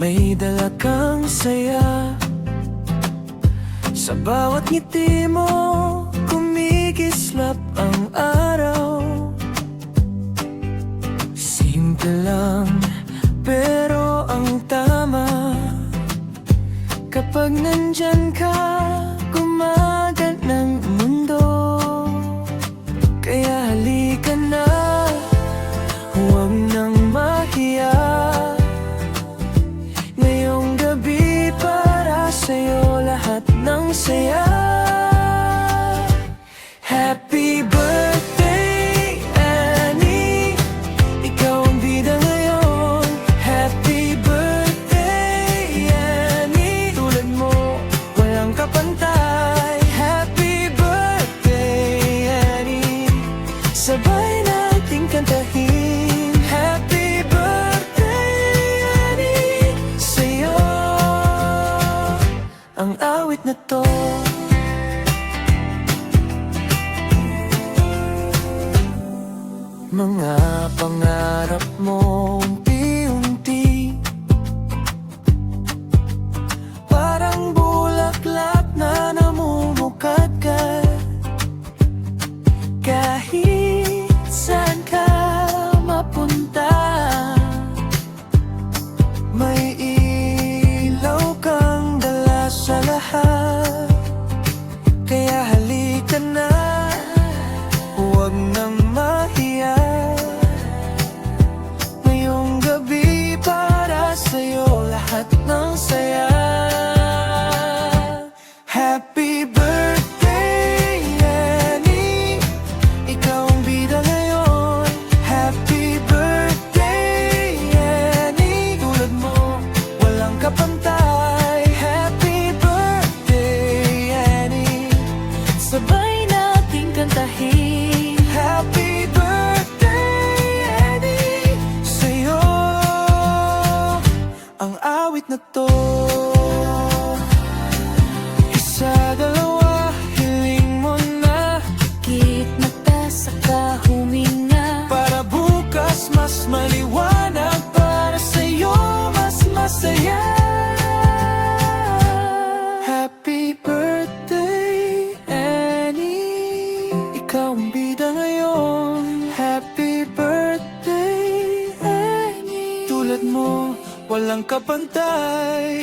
May dala kang saya sa bawat ngiti mo, kumikislap ang araw. Simple lang, pero ang tama. Kapag nandyan ka, gumagan ng mundo. Kaya halika na, huwag nang mahiya. Ngayong gabi para sa'yo lahat ng saya. Happy birthday, Annie, ikaw ang bida ngayon. Happy birthday, Annie, tulad mo walang kapantay. Happy birthday, Annie, sabay nating kantahin. Happy birthday, Annie, sa'yo ang awit na to. Mga pangarap mo unti-unti, parang bulaklak na namumukadkad. Kahit saan ka mapunta, may ilaw kang dala sa lahat. Kaya halika na, huwag nang mahiya. Ngayong gabi para sa'yo lahat ng saya. Happy birthday, Annie, ikaw ang bida ngayon. Happy birthday, Annie, tulad mo walang kapantay. Happy birthday, Annie, sabay nating kantahin. Happy birthday, Annie, sa'yo ang awit na to. Isa, dalawa, hiling mo na. Pikit mata saka huminga. Para bukas mas maliwanag, para sa'yo mas masaya. Happy birthday, Annie, ikaw ang bida ngayon. Happy birthday, Annie, tulad mo walang kapantay.